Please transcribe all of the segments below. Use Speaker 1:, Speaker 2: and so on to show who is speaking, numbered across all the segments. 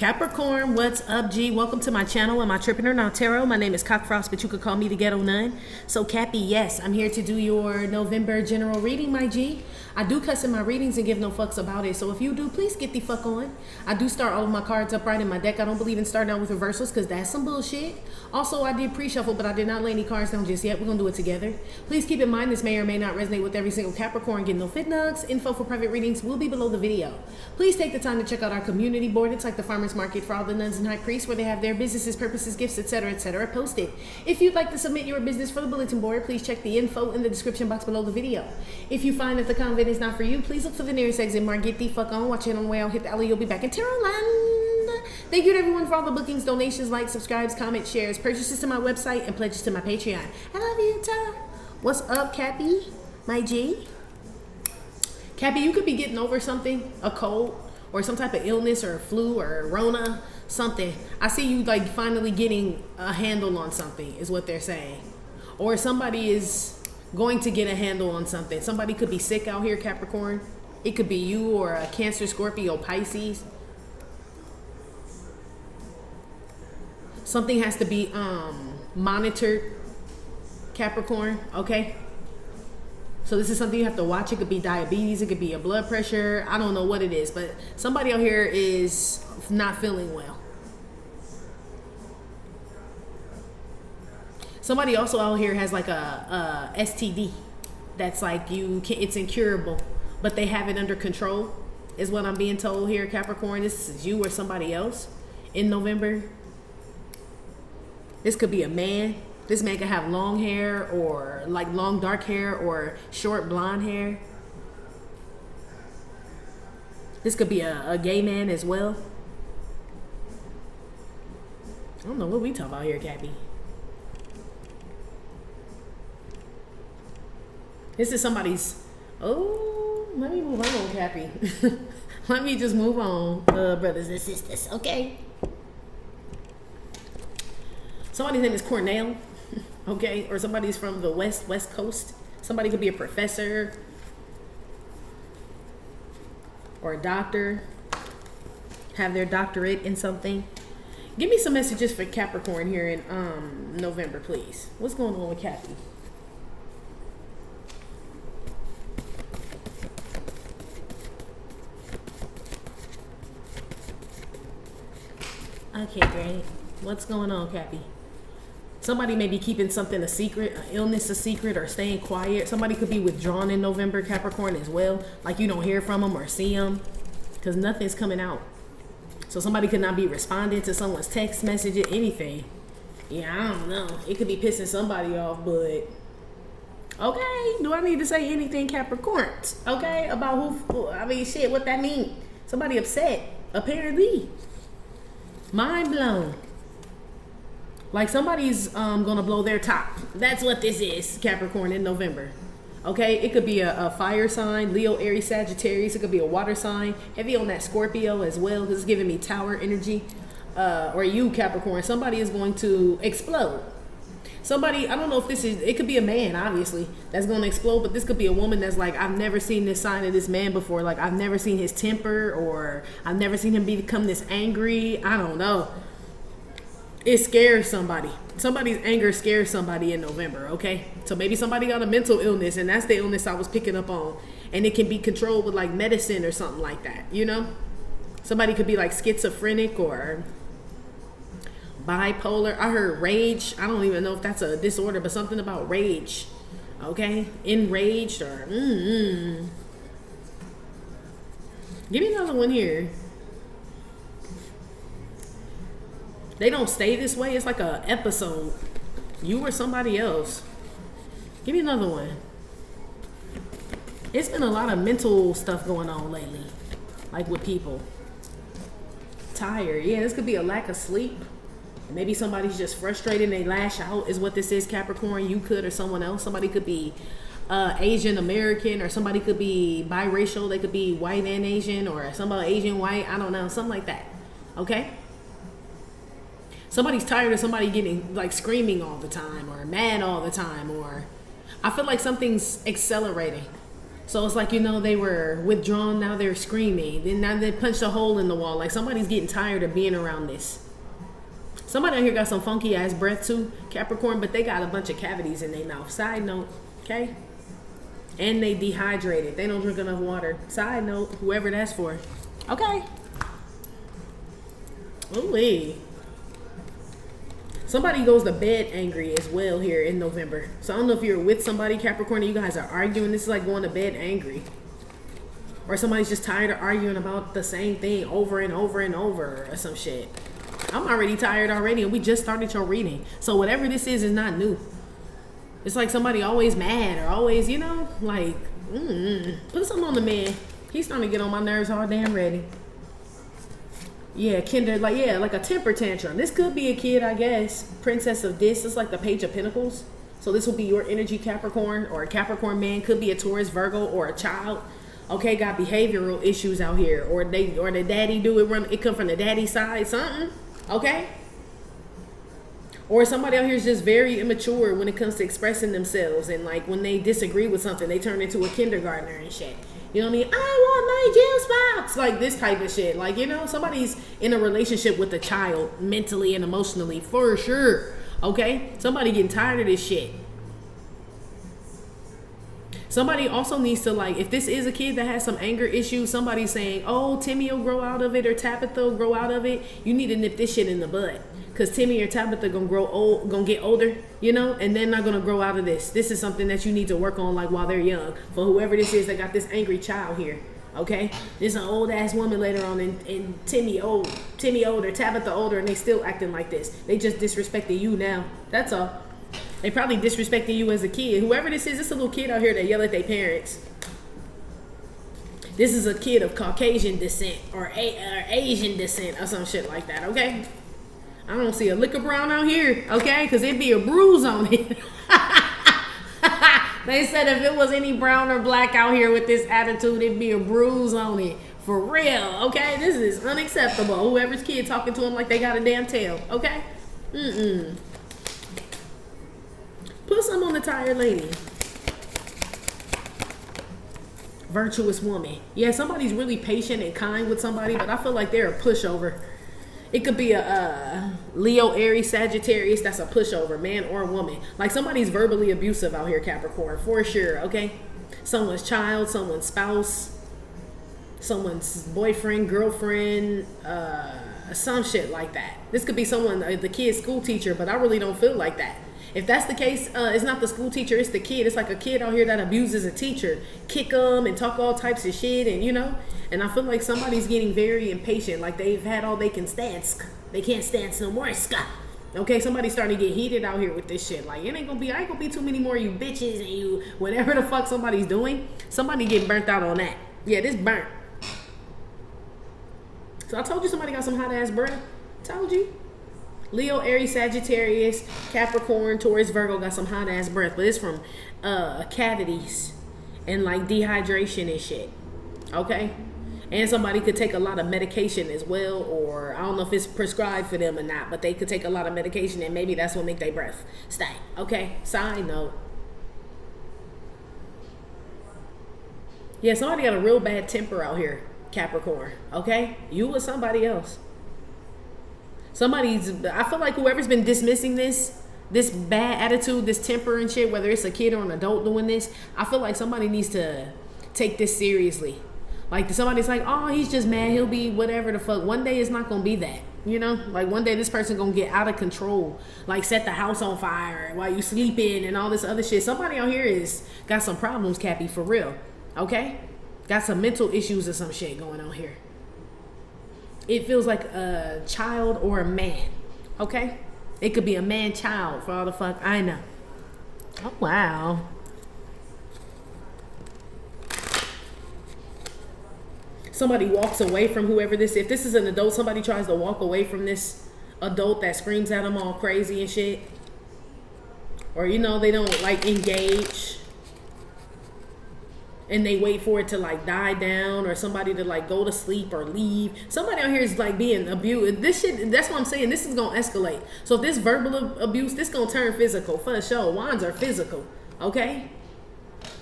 Speaker 1: Capricorn, what's up, G? Welcome to my channel, Amitrippinornawtarotbooking Tarot. My name is Cockfrost, but you could call me the Ghetto Nun. So, Cappy, yes, I'm here to do your November general reading, my G. I do cuss in my readings and give no fucks about it. So if you do, please get the fuck on. I do start all of my cards upright in my deck. I don't believe in starting out with reversals because that's some bullshit. Also, I did pre-shuffle, but I did not lay any cards down just yet. We're going to do it together. Please keep in mind this may or may not resonate with every single Capricorn. Get no fit nugs. Info for private readings will be below the video. Please take the time to check out our community board. It's like the farmer's market for all the nuns and high priests where they have their businesses, purposes, gifts, etc. posted. If you'd like to submit your business for the bulletin board, please check the info in the description box below the video. If you find that the convent is not for you, please look for the nearest exit mark. Get the fuck on. Watch it on the way out. Hit the alley. You'll be back in Tarotland. Thank you to everyone for all the bookings, donations, likes, subscribes, comments, shares, purchases to my website, and pledges to my Patreon. I love you, Ta. What's up, Cappy? My G? Cappy, you could be getting over something, a cold, or some type of illness, or a flu, or a Rona, something. I see you like finally getting a handle on something, is what they're saying. Or somebody is going to get a handle on something. Somebody could be sick out here, Capricorn. It could be you or a Cancer, Scorpio, Pisces. Something has to be monitored, Capricorn, okay? So this is something you have to watch. It could be diabetes, it could be your blood pressure. I don't know what it is, but somebody out here is not feeling well. Somebody also out here has like a STD that's like it's incurable, but they have it under control, is what I'm being told here, Capricorn. This is you or somebody else in November. This could be a man. This man could have long hair or like long dark hair or short blonde hair. This could be a gay man as well. I don't know what we talk about here, Cappy. This is somebody's, oh, let me move on, Cappy. Let me just move on, brothers and sisters, okay? Somebody's name is Cornell, okay? Or somebody's from the West Coast. Somebody could be a professor or a doctor, have their doctorate in something. Give me some messages for Capricorn here in November, please. What's going on with Cappy? Okay, great. What's going on, Cappy? Somebody may be keeping something a secret, an illness a secret, or staying quiet. Somebody could be withdrawn in November, Capricorn, as well. Like you don't hear from them or see them because nothing's coming out. So somebody could not be responding to someone's text message or anything. Yeah, I don't know. It could be pissing somebody off, but okay. Do I need to say anything, Capricorn? Okay, about who? I mean, shit, what that mean? Somebody upset, apparently. Mind blown. Like somebody's gonna blow their top. That's what this is, Capricorn, in November. Okay, it could be a fire sign, Leo, Aries, Sagittarius. It could be a water sign, heavy on that Scorpio as well, because it's giving me tower energy. Or you, Capricorn, somebody is going to explode. Somebody, I don't know if this is, it could be a man, obviously, that's going to explode, but this could be a woman that's like, I've never seen this sign of this man before. Like, I've never seen his temper, or I've never seen him become this angry. I don't know. It scares somebody. Somebody's anger scares somebody in November, okay? So maybe somebody got a mental illness, and that's the illness I was picking up on. And it can be controlled with, like, medicine or something like that, you know? Somebody could be, like, schizophrenic or bipolar. I heard rage. I don't even know if that's a disorder, but something about rage, okay? Enraged or Give me another one here. They don't stay this way. It's like a episode. You or somebody else. Give me another one. It's been a lot of mental stuff going on lately, like with people. Tired. Yeah, this could be a lack of sleep. Maybe somebody's just frustrated and they lash out, is what this is, Capricorn. You could, or someone else. Somebody could be Asian American, or somebody could be biracial. They could be white and Asian, or somebody Asian white. I don't know, something like that. Okay? Somebody's tired of somebody getting like screaming all the time, or mad all the time, or I feel like something's accelerating. So it's like, you know, they were withdrawn, now they're screaming. Then now they punched a hole in the wall. Like somebody's getting tired of being around this. Somebody out here got some funky ass breath too, Capricorn, but they got a bunch of cavities in their mouth. Side note, okay? And they dehydrated. They don't drink enough water. Side note, whoever that's for. Okay. Ooh-wee. Somebody goes to bed angry as well here in November. So I don't know if you're with somebody, Capricorn, and you guys are arguing. This is like going to bed angry. Or somebody's just tired of arguing about the same thing over and over and over or some shit. I'm already tired already, and we just started your reading. So whatever this is not new. It's like somebody always mad or always, you know, like, put something on the man. He's starting to get on my nerves all damn ready. Yeah, kinder, like, yeah, like a temper tantrum. This could be a kid, I guess. Princess of this is like the Page of Pentacles. So this will be your energy, Capricorn, or a Capricorn man. Could be a Taurus, Virgo, or a child. Okay, got behavioral issues out here. Or the daddy do it, it come from the daddy side, something. Okay? Or somebody out here is just very immature when it comes to expressing themselves. And like when they disagree with something, they turn into a kindergartner and shit. You know what I mean? I want my juice box. Like this type of shit. Like, you know, somebody's in a relationship with a child mentally and emotionally for sure. Okay? Somebody getting tired of this shit. Somebody also needs to, like, if this is a kid that has some anger issues, somebody's saying, oh, Timmy will grow out of it or Tabitha will grow out of it. You need to nip this shit in the bud. Because Timmy or Tabitha gonna grow old, gonna get older, you know, and they're not gonna grow out of this. This is something that you need to work on, like, while they're young. For whoever this is that got this angry child here, okay? This is an old ass woman later on, and Timmy older, Tabitha older, and they still acting like this. They just disrespecting you now. That's all. They probably disrespecting you as a kid. Whoever this is, it's a little kid out here that yell at their parents. This is a kid of Caucasian descent or Asian descent or some shit like that, okay? I don't see a liquor brown out here, okay? Because it'd be a bruise on it. They said if it was any brown or black out here with this attitude, it'd be a bruise on it. For real, okay? This is unacceptable. Whoever's kid talking to them like they got a damn tail, okay? Put some on the tired lady. Virtuous woman. Yeah, somebody's really patient and kind with somebody, but I feel like they're a pushover. It could be a Leo, Aries, Sagittarius. That's a pushover, man or woman. Like somebody's verbally abusive out here, Capricorn, for sure, okay? Someone's child, someone's spouse, someone's boyfriend, girlfriend, some shit like that. This could be someone, the kid's school teacher, but I really don't feel like that. If that's the case, it's not the school teacher, it's the kid. It's like a kid out here that abuses a teacher. Kick them and talk all types of shit and, you know. And I feel like somebody's getting very impatient. Like they've had all they can stand. They can't stand no more. Okay, somebody's starting to get heated out here with this shit. Like, I ain't gonna be too many more of you bitches and you, whatever the fuck somebody's doing. Somebody getting burnt out on that. Yeah, this burnt. So I told you somebody got some hot ass breath. Told you. Leo, Aries, Sagittarius, Capricorn, Taurus, Virgo got some hot ass breath, but it's from cavities and like dehydration and shit. Okay? And somebody could take a lot of medication as well, or I don't know if it's prescribed for them or not, but they could take a lot of medication and maybe that's what make their breath stink. Okay? Side note. Yeah, somebody got a real bad temper out here, Capricorn. Okay? You or somebody else. I feel like whoever's been dismissing this bad attitude, this temper and shit, whether it's a kid or an adult doing this, I feel like somebody needs to take this seriously. Like somebody's like, oh, he's just mad, he'll be whatever the fuck. One day it's not gonna be that, you know? Like one day this person gonna get out of control, like set the house on fire while you sleeping and all this other shit. Somebody out here is got some problems, Cappy, for real. Okay? Got some mental issues or some shit going on here. It feels like a child or a man, okay? It could be a man-child for all the fuck I know. Oh, wow. Somebody walks away from whoever this is. If this is an adult, somebody tries to walk away from this adult that screams at them all crazy and shit. Or, you know, they don't, like, engage. And they wait for it to like die down or somebody to like go to sleep or leave. Somebody out here is like being abused. This shit, that's what I'm saying. This is going to escalate. So if this verbal abuse, this going to turn physical for sure. Wands are physical. Okay?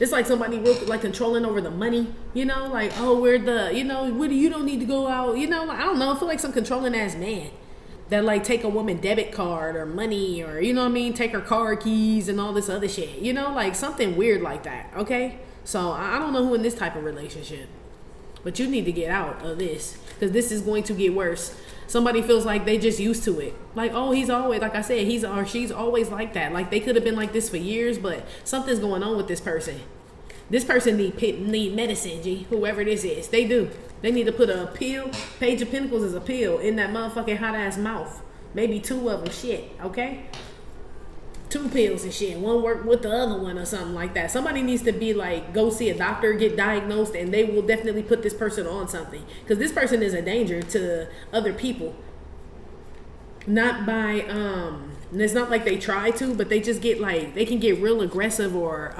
Speaker 1: It's like somebody real, like controlling over the money, you know, like, oh, we're the, you know, you don't need to go out, you know, like, I don't know, I feel like some controlling ass man that like take a woman debit card or money or, you know what I mean, take her car keys and all this other shit, you know, like something weird like that, okay? So I don't know who in this type of relationship, but you need to get out of this because this is going to get worse. Somebody feels like they just used to it. Like, oh, he's always, like I said, he's or she's always like that. Like they could have been like this for years, but something's going on with this person. This person need medicine, G. Whoever this is, they do. They need to put a pill. Page of Pentacles is a pill in that motherfucking hot ass mouth. Maybe 2 of them, shit. Okay. 2 pills and shit. One work with the other one or something like that. Somebody needs to be like, go see a doctor, get diagnosed, and they will definitely put this person on something. Because this person is a danger to other people. Not by, it's not like they try to, but they just get like, they can get real aggressive or,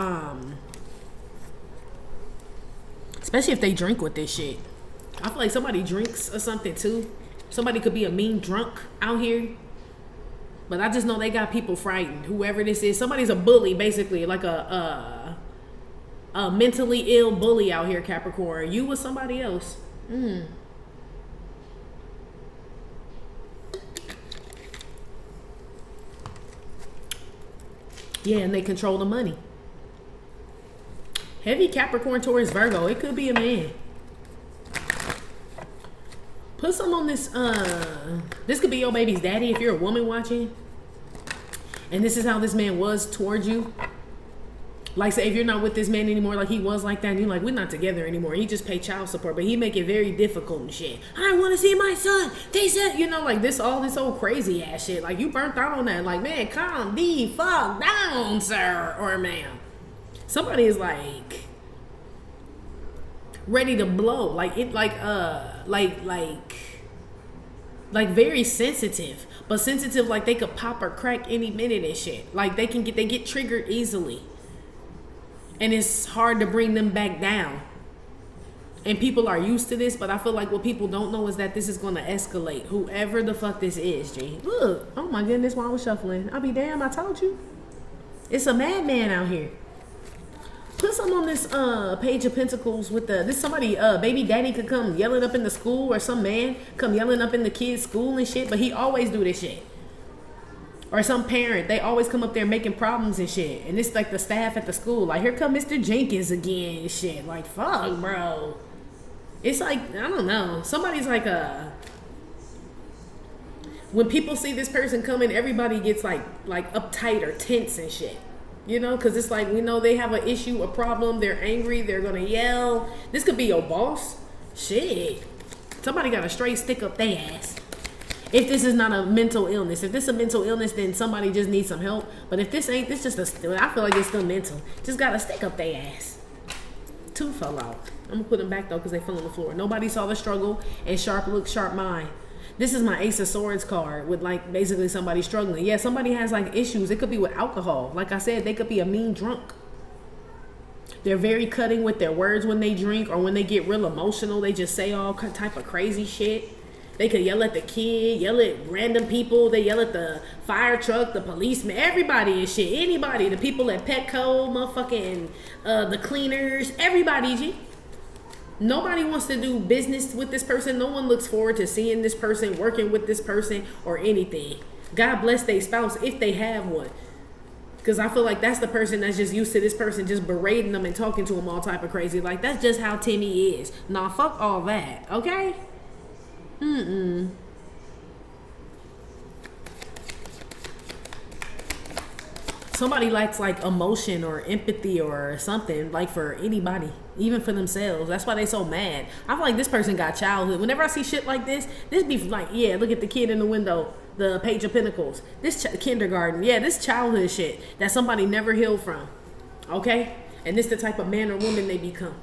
Speaker 1: especially if they drink with this shit. I feel like somebody drinks or something too. Somebody could be a mean drunk out here. But I just know they got people frightened. Whoever this is, somebody's a bully, basically, like a mentally ill bully out here, Capricorn. You with somebody else. Yeah, and they control the money. Heavy Capricorn, Taurus, Virgo. It could be a man. Put some on this. This could be your baby's daddy if you're a woman watching. And this is how this man was towards you. Like, say, if you're not with this man anymore, like he was like that, and you're like, we're not together anymore. He just paid child support, but he make it very difficult and shit. I want to see my son. They said, you know, like this, all this old crazy ass shit. Like, you burnt out on that. Like, man, calm the fuck down, sir or ma'am. Somebody is like ready to blow. Like, it, like very sensitive. But sensitive, like they could pop or crack any minute and shit. Like they get triggered easily. And it's hard to bring them back down. And people are used to this, but I feel like what people don't know is that this is going to escalate. Whoever the fuck this is, G. Look, oh my goodness, while I was shuffling. I'll be damn, I told you. It's a madman out here. Put some on this Page of Pentacles with this somebody, baby daddy could come yelling up in the school, or some man come yelling up in the kid's school and shit, but he always do this shit. Or some parent, they always come up there making problems and shit. And it's like the staff at the school, like, here come Mr. Jenkins again and shit. Like, fuck, bro. It's like, I don't know. Somebody's like when people see this person coming, everybody gets like uptight or tense and shit. You know, because it's like, we know they have an issue, a problem, they're angry, they're going to yell. This could be your boss. Shit. Somebody got a straight stick up their ass. If this is not a mental illness. If this is a mental illness, then somebody just needs some help. But if this ain't, this just I feel like it's still mental. Just got a stick up their ass. 2 fell out. I'm going to put them back, though, because they fell on the floor. Nobody saw the struggle, and sharp look, sharp mind. This is my Ace of Swords card with like basically somebody struggling. Yeah, somebody has like issues. It could be with alcohol. Like I said, they could be a mean drunk. They're very cutting with their words when they drink, or when they get real emotional, they just say all type of crazy shit. They could yell at the kid, yell at random people. They yell at the fire truck, the policeman, everybody and shit. Anybody, the people at Petco, motherfucking the cleaners, everybody, G. Nobody wants to do business with this person. No one looks forward to seeing this person, working with this person, or anything. God bless their spouse if they have one. Because I feel like that's the person that's just used to this person just berating them and talking to them all type of crazy. Like, that's just how Timmy is. Nah, fuck all that, okay? Somebody lacks like emotion or empathy or something, like for anybody, even for themselves. That's why they so mad. I feel like this person got childhood. Whenever I see shit like this be like, yeah, look at the kid in the window, the Page of Pentacles, this kindergarten. Yeah, this childhood shit that somebody never healed from. Okay? And this the type of man or woman they become.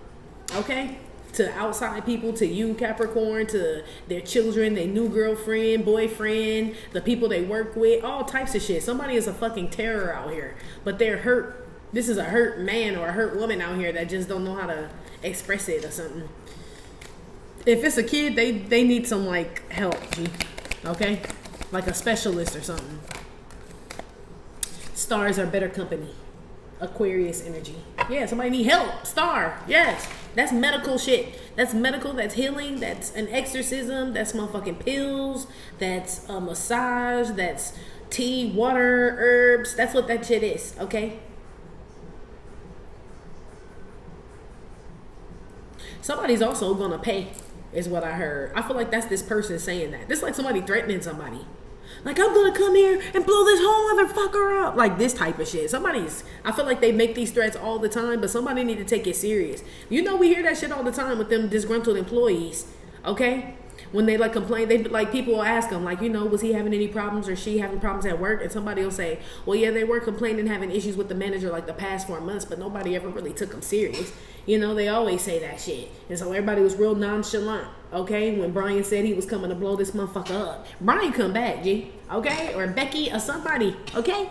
Speaker 1: Okay? To outside people, to you, Capricorn, to their children, their new girlfriend, boyfriend, the people they work with, all types of shit. Somebody is a fucking terror out here, but they're hurt. This is a hurt man or a hurt woman out here that just don't know how to express it or something. If it's a kid, they need some like help, okay? Like a specialist or something. Stars are better company. Aquarius energy. Yeah, somebody need help. Star. Yes. That's medical shit. That's medical. That's healing. That's an exorcism. That's motherfucking pills. That's a massage. That's tea, water, herbs. That's what that shit is. Okay? Somebody's also gonna pay, is what I heard. I feel like that's this person saying that. This is like somebody threatening somebody. Like, I'm gonna come here and blow this whole motherfucker up. Like this type of shit. I feel like they make these threats all the time, but somebody need to take it serious. You know, we hear that shit all the time with them disgruntled employees. Okay? When they like complain, they like, people will ask them, like, you know, was he having any problems or she having problems at work? And somebody will say, well, yeah, they were complaining, having issues with the manager like the past 4 months, but nobody ever really took them serious. You know, they always say that shit. And so everybody was real nonchalant, okay? When Brian said he was coming to blow this motherfucker up. Brian come back, G, okay? Or Becky or somebody, okay?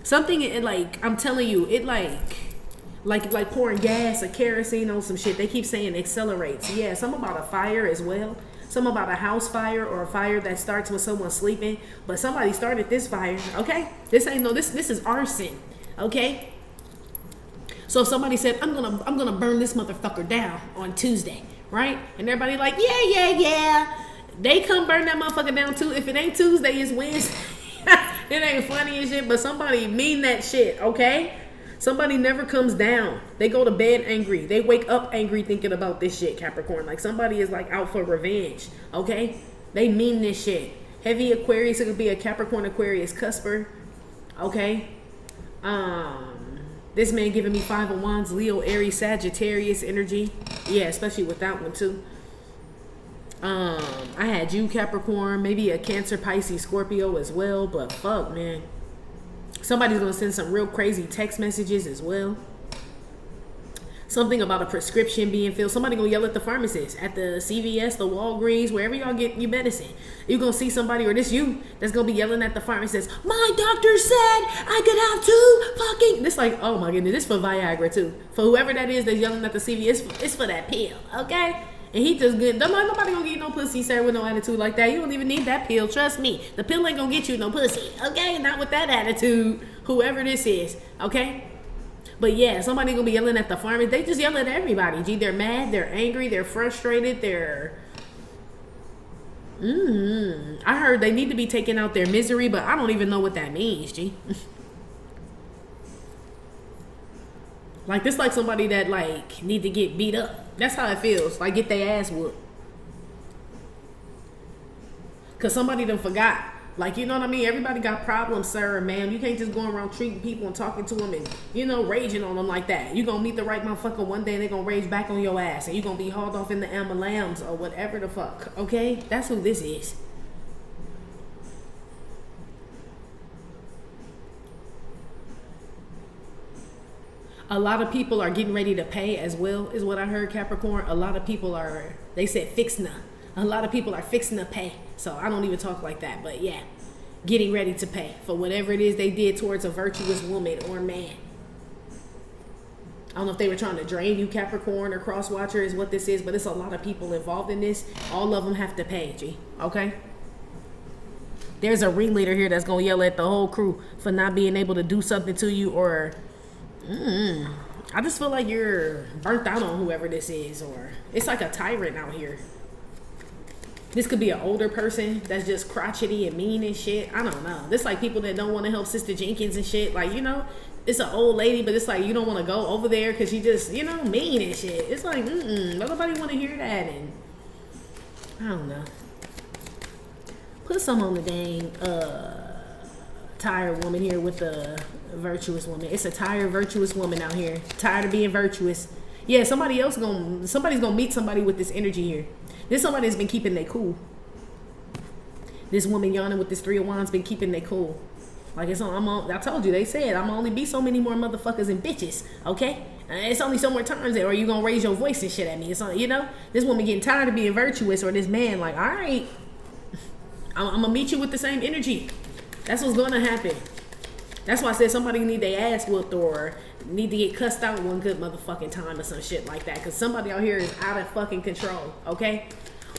Speaker 1: Something, it like, I'm telling you, it like pouring gas or kerosene on some shit. They keep saying accelerates. Yeah, something about a fire as well. Something about a house fire or a fire that starts with someone sleeping. But somebody started this fire, okay? This ain't no, this is arson, okay? So if somebody said, I'm gonna burn this motherfucker down on Tuesday, right? And everybody like, yeah. They come burn that motherfucker down too. If it ain't Tuesday, it's Wednesday. It ain't funny and shit, but somebody mean that shit, okay? Somebody never comes down. They go to bed angry. They wake up angry thinking about this shit, Capricorn. Like somebody is like out for revenge, okay? They mean this shit. Heavy Aquarius, it could be a Capricorn Aquarius cusper, okay? This man giving me 5 of Wands, Leo, Aries, Sagittarius energy. Yeah, especially with that one too. I had you, Capricorn, maybe a Cancer, Pisces, Scorpio as well, but fuck, man. Somebody's gonna send some real crazy text messages as well. Something about a prescription being filled. Somebody gonna yell at the pharmacist, at the CVS, the Walgreens, wherever y'all get your medicine. You're gonna see somebody, or this you, that's gonna be yelling at the pharmacist, my doctor said I could have 2 fucking... This like, oh my goodness, this for Viagra too. For whoever that is that's yelling at the CVS, it's for that pill, okay? And he just good. Nobody gonna get you no pussy, sir, with no attitude like that. You don't even need that pill. Trust me. The pill ain't gonna get you no pussy, okay? Not with that attitude. Whoever this is, okay? But yeah, somebody gonna be yelling at the pharmacist. They just yell at everybody. Gee, they're mad, they're angry, they're frustrated, they're... I heard they need to be taking out their misery, but I don't even know what that means, G. Like, this like somebody that like need to get beat up. That's how it feels. Like, get their ass whooped. Cause somebody done forgot. Like, you know what I mean? Everybody got problems, sir or ma'am. You can't just go around treating people and talking to them and, you know, raging on them like that. You gonna meet the right motherfucker one day and they gonna rage back on your ass. And you gonna be hauled off in the ambulance or whatever the fuck. Okay? That's who this is. A lot of people are getting ready to pay as well, is what I heard, Capricorn. A lot of people are, they said fixing to. A lot of people are fixing to pay. So I don't even talk like that. But yeah, getting ready to pay for whatever it is they did towards a virtuous woman or man. I don't know if they were trying to drain you, Capricorn, or cross-watcher is what this is. But it's a lot of people involved in this. All of them have to pay, G. Okay? There's a ringleader here that's going to yell at the whole crew for not being able to do something to you or... I just feel like you're burnt out on whoever this is, or it's like a tyrant out here. This could be an older person that's just crotchety and mean and shit. I don't know. This like people that don't want to help Sister Jenkins and shit. Like, you know, it's an old lady, but it's like you don't want to go over there because she just, you know, mean and shit. It's like, nobody want to hear that. And I don't know. Put some on the dang tired woman here with the virtuous woman. It's a tired virtuous woman out here, tired of being virtuous. Yeah, somebody's gonna meet somebody with this energy here. This somebody has been keeping their cool. This woman yawning with this 3 of Wands been keeping their cool. Like, it's on, I told you, they said I'm gonna only be so many more motherfuckers and bitches, okay? It's only so more times that, or you gonna raise your voice and shit at me. It's on, you know, this woman getting tired of being virtuous, or this man like, all right, I'm gonna meet you with the same energy. That's what's gonna happen. That's why I said somebody need their ass whooped or need to get cussed out one good motherfucking time or some shit like that. Because somebody out here is out of fucking control, okay?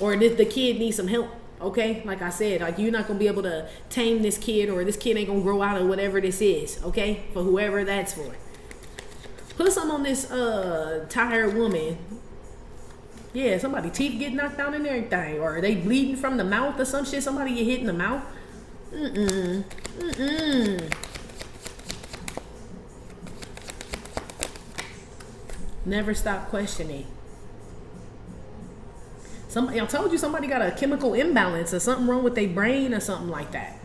Speaker 1: Or the kid needs some help, Okay, like I said, like you're not gonna be able to tame this kid, or this kid ain't gonna grow out of whatever this is. Okay, for whoever that's for. Put some on this tired woman. Yeah, somebody teeth get knocked out and everything, or are they bleeding from the mouth or some shit? Somebody get hit in the mouth. Never stop questioning. Somebody, I told you, somebody got a chemical imbalance or something wrong with their brain or something like that.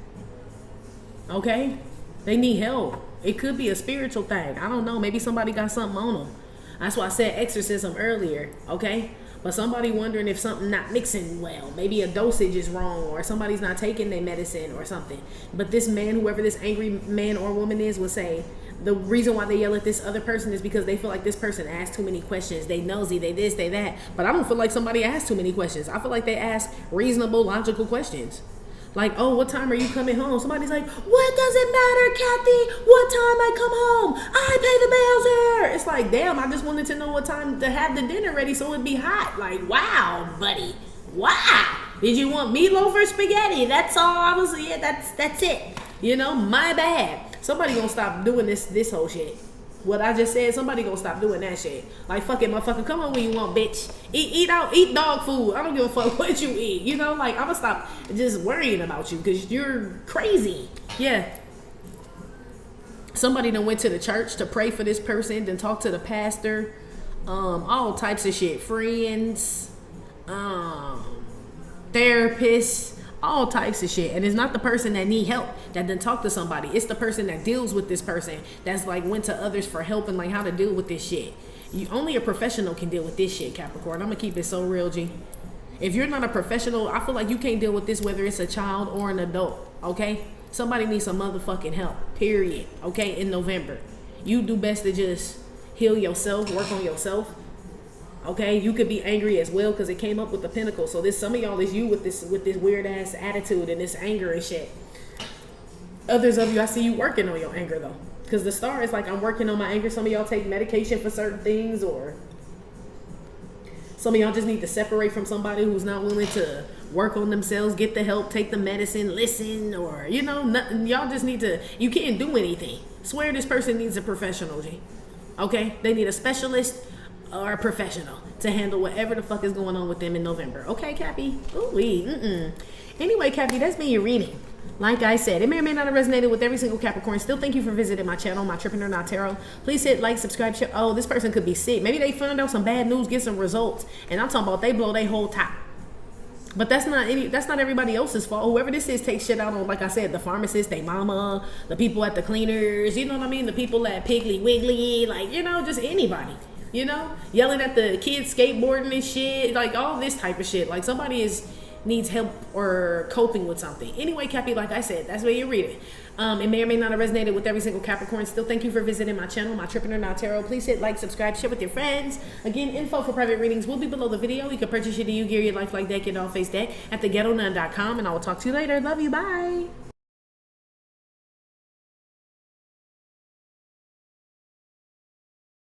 Speaker 1: Okay? They need help. It could be a spiritual thing. I don't know. Maybe somebody got something on them. That's why I said exorcism earlier. Okay? But somebody wondering if something not mixing well. Maybe a dosage is wrong, or somebody's not taking their medicine or something. But this man, whoever this angry man or woman is, will say the reason why they yell at this other person is because they feel like this person asked too many questions. They nosy, they this, they that. But I don't feel like somebody asked too many questions. I feel like they ask reasonable, logical questions. Like, oh, what time are you coming home? Somebody's like, what does it matter, Kathy? What time I come home? I pay the bills here. It's like, damn, I just wanted to know what time to have the dinner ready so it'd be hot. Like, wow, buddy. Wow. Did you want meatloaf or spaghetti? That's all I was, yeah, that's it. You know, my bad. Somebody gonna stop doing this whole shit. What I just said, somebody gonna stop doing that shit. Like, fuck it, motherfucker, come on when you want, bitch. Eat out, eat dog food. I don't give a fuck what you eat. You know, like, I'm gonna stop just worrying about you because you're crazy. Yeah. Somebody done went to the church to pray for this person, then talk to the pastor. All types of shit. Friends, therapists, all types of shit. And it's not the person that need help that then talk to somebody. It's the person that deals with this person that's like went to others for help and like how to deal with this shit. Only a professional can deal with this shit, Capricorn. I'm gonna keep it so real, G. If you're not a professional, I feel like you can't deal with this, whether it's a child or an adult. Okay, somebody needs some motherfucking help, period. Okay, in November, you do best to just heal yourself, work on yourself. Okay, you could be angry as well because it came up with the Pentacle. So this, some of y'all is you with this weird ass attitude and this anger and shit. Others of you, I see you working on your anger though, because the Star is like, I'm working on my anger. Some of y'all take medication for certain things, or some of y'all just need to separate from somebody who's not willing to work on themselves, get the help, take the medicine, listen, or you know, nothing. Y'all just need to. You can't do anything. Swear this person needs a professional, G. Okay, they need a specialist or a professional to handle whatever the fuck is going on with them in November. Okay, Cappy? Ooh-wee. Anyway, Cappy, that's been your reading. Like I said, it may or may not have resonated with every single Capricorn. Still, thank you for visiting my channel, My Trippin' or Not Tarot. Please hit like, subscribe, share. Oh, this person could be sick. Maybe they found out some bad news, get some results. And I'm talking about they blow their whole top. But that's not everybody else's fault. Whoever this is takes shit out on, like I said, the pharmacist, they mama, the people at the cleaners, you know what I mean? The people at Piggly Wiggly, like, you know, just anybody. You know, yelling at the kids skateboarding and shit, like all this type of shit. Like somebody needs help or coping with something. Anyway, Cappy, like I said, that's where you read it. It may or may not have resonated with every single Capricorn. Still, thank you for visiting my channel, My Trippin' or Not Tarot. Please hit like, subscribe, share with your friends. Again, info for private readings will be below the video. You can purchase your Do You Gear, your life like deck, your doll face deck at theghettonun.com, and I will talk to you later. Love you. Bye.